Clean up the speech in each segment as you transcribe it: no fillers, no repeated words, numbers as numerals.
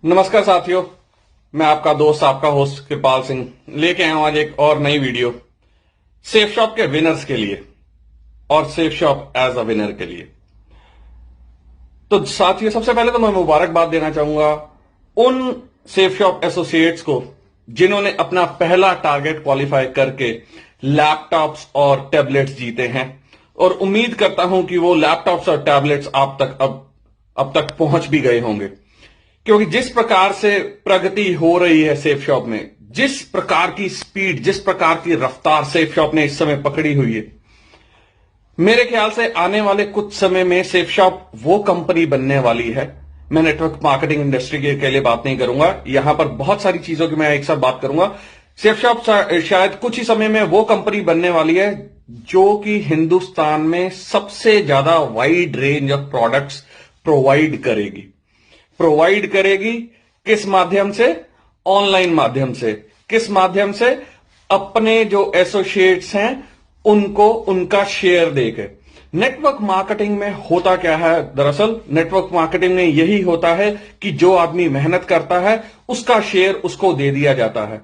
नमस्कार साथियों, मैं आपका दोस्त आपका होस्ट कृपाल सिंह लेके आया हूं आज एक और नई वीडियो सेफ शॉप के विनर्स के लिए और safe shop as a winner के लिए। तो साथियों, सबसे पहले तो मैं मुबारकबाद देना चाहूंगा उन सेफ शॉप एसोसिएट्स को जिन्होंने अपना पहला टारगेट क्वालिफाई करके लैपटॉप्स और टैबलेट्स जीते हैं, और उम्मीद करता हूं कि वो लैपटॉप्स और टैबलेट्स आप तक अब तक पहुंच भी गए होंगे, क्योंकि जिस प्रकार से प्रगति हो रही है सेफ शॉप में, जिस प्रकार की स्पीड, जिस प्रकार की रफ्तार सेफ शॉप ने इस समय पकड़ी हुई है, मेरे ख्याल से आने वाले कुछ समय में सेफ शॉप वो कंपनी बनने वाली है। मैं नेटवर्क मार्केटिंग इंडस्ट्री के लिए बात नहीं करूंगा, यहां पर बहुत सारी चीजों की मैं एक साथ बात करूंगा। सेफ शॉप शायद कुछ ही समय में वो कंपनी बनने वाली है जो कि हिंदुस्तान में सबसे ज्यादा wide range of products provide करेगी। किस माध्यम से? ऑनलाइन माध्यम से। किस माध्यम से? अपने जो एसोसिएट्स हैं उनको उनका शेयर देकर। नेटवर्क मार्केटिंग में होता क्या है? दरअसल नेटवर्क मार्केटिंग में यही होता है कि जो आदमी मेहनत करता है उसका शेयर उसको दे दिया जाता है,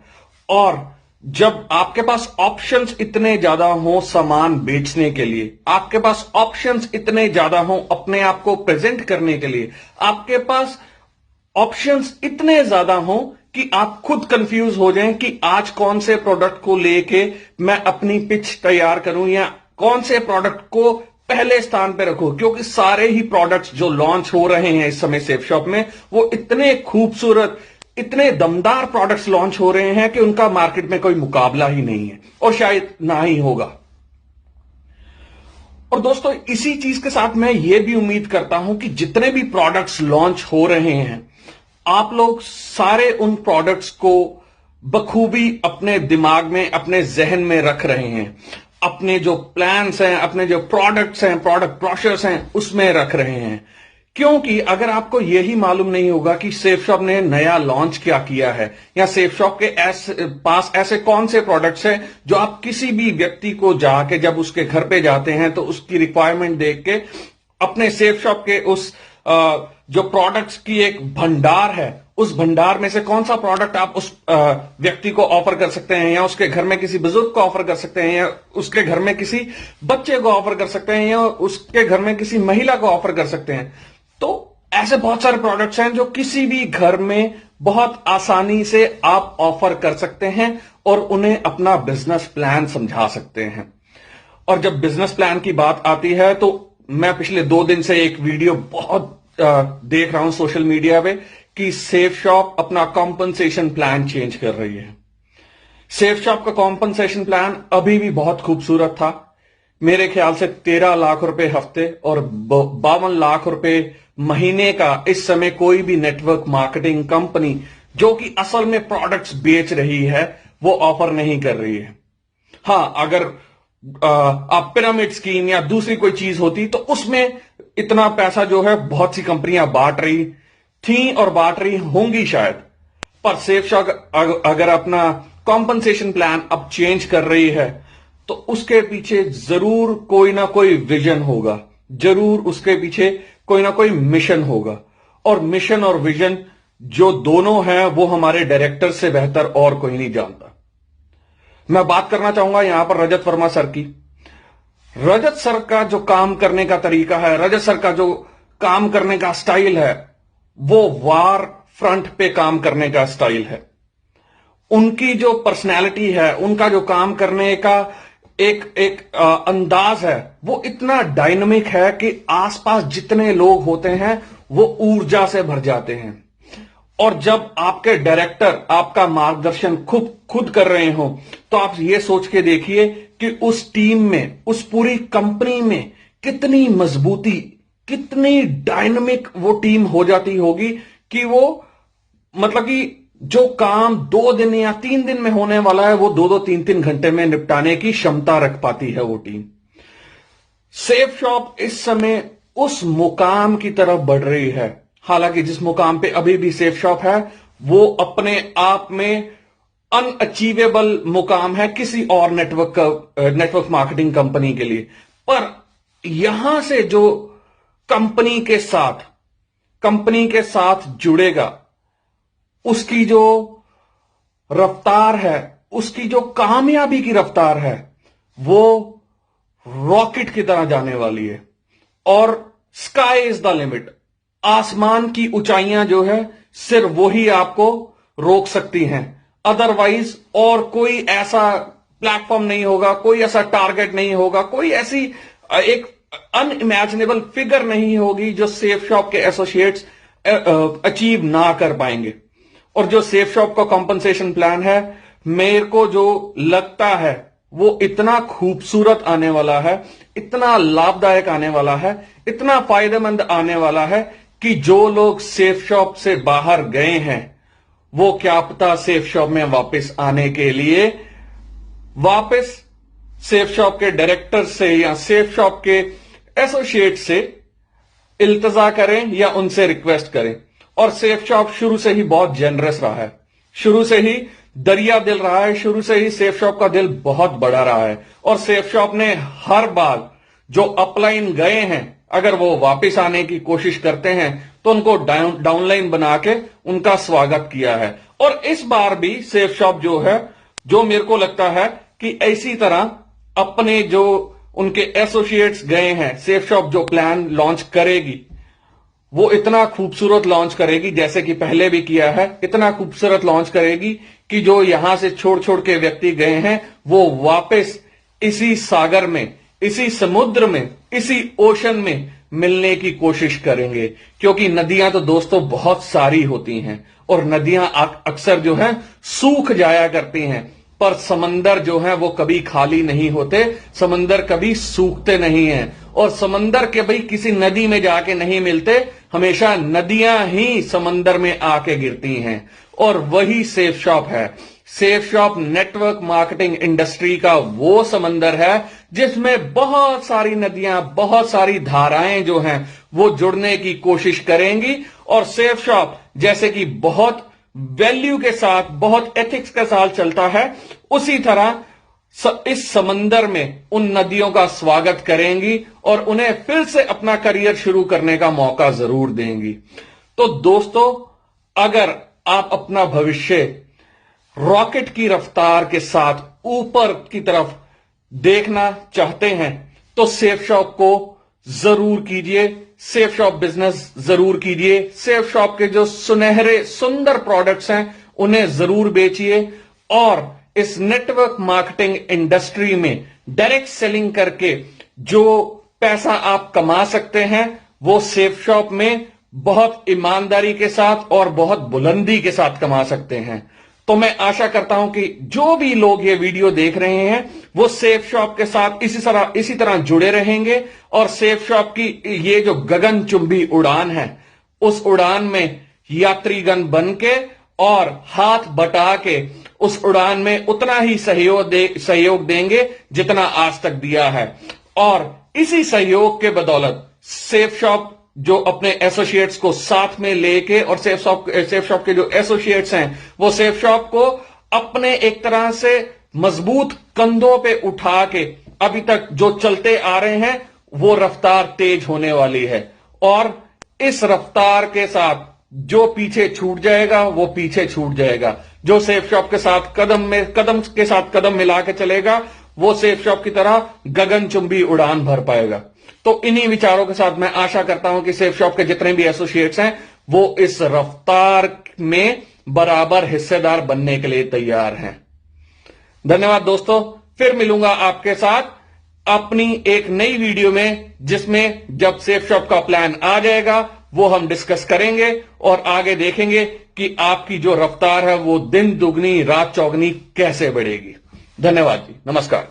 और जब आपके पास ऑप्शंस इतने ज्यादा हों सामान बेचने के लिए, आपके पास ऑप्शंस इतने ज्यादा हों अपने आप को प्रेजेंट करने के लिए, आपके पास ऑप्शंस इतने ज्यादा हों कि आप खुद कंफ्यूज हो जाएं कि आज कौन से प्रोडक्ट को लेके मैं अपनी पिच तैयार करूं या कौन से प्रोडक्ट को पहले स्थान पर रखूं, क्योंकि सारे ही प्रोडक्ट्स जो लॉन्च हो रहे हैं इस समय सेफ शॉप में वो इतने खूबसूरत, इतने दमदार प्रोडक्ट्स लॉन्च हो रहे हैं कि उनका मार्केट में कोई मुकाबला ही नहीं है और शायद ना ही होगा। और दोस्तों, इसी चीज के साथ मैं ये भी उम्मीद करता हूं कि जितने भी प्रोडक्ट्स लॉन्च हो रहे हैं, आप लोग सारे उन प्रोडक्ट्स को बखूबी अपने दिमाग में, अपने जहन में रख रहे हैं, अपने जो प्लान्स हैं, अपने जो प्रोडक्ट्स हैं, प्रोडक्ट ब्रोशर्स हैं, उसमें रख रहे हैं। क्योंकि अगर आपको यही मालूम नहीं होगा कि सेफ शॉप ने नया लॉन्च क्या किया है या सेफ शॉप के पास ऐसे कौन से प्रोडक्ट्स हैं जो आप किसी भी व्यक्ति को जाके जब उसके घर पे जाते हैं तो उसकी रिक्वायरमेंट देख के अपने सेफ शॉप के उस जो प्रोडक्ट्स की एक भंडार है, उस भंडार में से कौन सा प्रोडक्ट आप उस व्यक्ति को ऑफर कर सकते हैं, या उसके घर में किसी बुजुर्ग को ऑफर कर सकते हैं, या उसके घर में किसी बच्चे को ऑफर कर सकते हैं, या उसके घर में किसी महिला को ऑफर कर सकते हैं। तो ऐसे बहुत सारे प्रोडक्ट्स हैं जो किसी भी घर में बहुत आसानी से आप ऑफर कर सकते हैं और उन्हें अपना बिजनेस प्लान समझा सकते हैं। और जब बिजनेस प्लान की बात आती है तो मैं पिछले 2 दिन से एक वीडियो बहुत देख रहा हूं सोशल मीडिया पे कि सेफ शॉप अपना कॉम्पनसेशन प्लान चेंज कर रही है। सेफ शॉप का कॉम्पनसेशन प्लान अभी भी बहुत खूबसूरत था। मेरे ख्याल से 13 लाख रुपए हफ्ते और 52 लाख रुपए महीने का इस समय कोई भी नेटवर्क मार्केटिंग कंपनी जो कि असल में प्रोडक्ट्स बेच रही है वो ऑफर नहीं कर रही है। हां, अगर आप पिरामिड स्कीम या दूसरी कोई चीज होती तो उसमें इतना पैसा जो है बहुत सी कंपनियां बांट रही थी और बांट रही होंगी शायद, पर सेफ शॉप अगर अपना कॉम्पनसेशन प्लान अब चेंज कर रही है तो उसके पीछे जरूर कोई ना कोई विजन होगा, जरूर उसके पीछे कोई ना कोई मिशन होगा। और मिशन और विजन जो दोनों हैं वो हमारे डायरेक्टर से बेहतर और कोई नहीं जानता। मैं बात करना चाहूंगा यहां पर रजत वर्मा सर की। रजत सर का जो काम करने का तरीका है, रजत सर का जो काम करने का स्टाइल है, वो वार फ्रंट पे काम करने का स्टाइल है। उनकी जो पर्सनैलिटी है, उनका जो काम करने का एक अंदाज है, वो इतना डायनामिक है कि आसपास जितने लोग होते हैं वो ऊर्जा से भर जाते हैं। और जब आपके डायरेक्टर आपका मार्गदर्शन खुद कर रहे हो तो आप ये सोच के देखिए कि उस टीम में, उस पूरी कंपनी में कितनी मजबूती, कितनी डायनामिक वो टीम हो जाती होगी कि वो मतलब कि जो काम 2 दिन या 3 दिन में होने वाला है वो 2-2, 3-3 घंटे में निपटाने की क्षमता रख पाती है वो टीम। सेफ शॉप इस समय उस मुकाम की तरफ बढ़ रही है। हालांकि जिस मुकाम पे अभी भी सेफ शॉप है वो अपने आप में अनअचीवेबल मुकाम है किसी और नेटवर्क मार्केटिंग कंपनी के लिए। पर यहां से जो कंपनी के साथ जुड़ेगा उसकी जो रफ्तार है, उसकी जो कामयाबी की रफ्तार है, वो रॉकेट की तरह जाने वाली है। और स्काई इज द लिमिट। आसमान की ऊंचाइयां जो है सिर्फ वही आपको रोक सकती हैं, अदरवाइज और कोई ऐसा प्लेटफॉर्म नहीं होगा, कोई ऐसा टारगेट नहीं होगा, कोई ऐसी एक अनइमेजिनेबल फिगर नहीं होगी जो सेफ शॉप के एसोसिएट्स अचीव ना कर पाएंगे। और जो सेफ शॉप का कॉम्पनसेशन प्लान है, मेरे को जो लगता है वो इतना खूबसूरत आने वाला है, इतना लाभदायक आने वाला है, इतना फायदेमंद आने वाला है कि जो लोग सेफ शॉप से बाहर गए हैं वो क्या पता सेफ शॉप में वापस आने के लिए वापस सेफ शॉप के डायरेक्टर से या सेफ शॉप के एसोसिएट से इल्तजा करें या उनसे रिक्वेस्ट करें। और सेफ शॉप शुरू से ही बहुत जेनरस रहा है, शुरू से ही दरिया दिल रहा है, शुरू से ही सेफ शॉप का दिल बहुत बड़ा रहा है। और सेफ शॉप ने हर बार जो अपलाइन गए हैं, अगर वो वापस आने की कोशिश करते हैं तो उनको डाउनलाइन बना के उनका स्वागत किया है। और इस बार भी सेफ शॉप जो है, जो मेरे को लगता है कि ऐसी तरह अपने जो उनके एसोसिएट्स गए हैं, सेफ शॉप जो प्लान लॉन्च करेगी वो इतना खूबसूरत लॉन्च करेगी, जैसे कि पहले भी किया है, इतना खूबसूरत लॉन्च करेगी कि जो यहां से छोड़ छोड़ के व्यक्ति गए हैं वो वापस इसी सागर में, इसी समुद्र में, इसी ओशन में मिलने की कोशिश करेंगे। क्योंकि नदियां तो दोस्तों बहुत सारी होती हैं और नदियां अक्सर जो है सूख जाया करती हैं, पर समंदर जो है वो कभी खाली नहीं होते, समंदर कभी सूखते नहीं हैं। और समंदर के भाई किसी नदी में जाके नहीं मिलते, हमेशा नदियां ही समंदर में आके गिरती हैं। और वही सेफ शॉप है। Safe shop network marketing industry का वो समंदर है जिसमें बहुत सारी नदियां, बहुत सारी धाराएं जो हैं वो जुड़ने की कोशिश करेंगी। और सेफ शॉप जैसे कि बहुत वैल्यू के साथ, बहुत एथिक्स के साथ चलता है, उसी तरह इस समंदर में उन नदियों का स्वागत करेंगी और उन्हें फिर से अपना करियर शुरू करने का मौका जरूर देंगी। तो दोस्तों, अगर आप अपना भविष्य रॉकेट की रफ्तार के साथ ऊपर की तरफ देखना चाहते हैं तो सेफ शॉप को जरूर कीजिए, सेफ शॉप बिजनेस जरूर कीजिए। सेफ शॉप के जो सुनहरे सुंदर प्रोडक्ट्स हैं उन्हें जरूर बेचिए और इस नेटवर्क मार्केटिंग इंडस्ट्री में डायरेक्ट सेलिंग करके जो पैसा आप कमा सकते हैं वो सेफ शॉप में बहुत ईमानदारी के साथ और बहुत बुलंदी के साथ कमा सकते हैं। तो मैं आशा करता हूं कि जो भी लोग ये वीडियो देख रहे हैं वो सेफ शॉप के साथ इसी तरह जुड़े रहेंगे और सेफ शॉप की ये जो गगनचुंबी उड़ान है उस उड़ान में यात्रीगण बन के और हाथ बटा के उस उड़ान में उतना ही सहयोग देंगे जितना आज तक दिया है। और इसी सहयोग के बदौलत सेफ शॉप जो अपने एसोसिएट्स को साथ में लेके और सेफ शॉप के जो एसोसिएट्स हैं वो सेफ शॉप को अपने एक तरह से मजबूत कंधों पे उठा के अभी तक जो चलते आ रहे हैं वो रफ्तार तेज होने वाली है। और इस रफ्तार के साथ जो पीछे छूट जाएगा वो पीछे छूट जाएगा, जो सेफ शॉप के साथ कदम के साथ कदम मिला के चलेगा वो सेफ शॉप की तरह गगनचुंबी उड़ान भर पाएगा। तो इन्हीं विचारों के साथ मैं आशा करता हूं कि सेफ शॉप के जितने भी एसोसिएट्स हैं वो इस रफ्तार में बराबर हिस्सेदार बनने के लिए तैयार हैं। धन्यवाद दोस्तों, फिर मिलूंगा आपके साथ अपनी एक नई वीडियो में, जिसमें जब सेफ शॉप का प्लान आ जाएगा वो हम डिस्कस करेंगे और आगे देखेंगे कि आपकी जो रफ्तार है वो दिन दुगनी रात चौगनी कैसे बढ़ेगी। धन्यवाद जी, नमस्कार।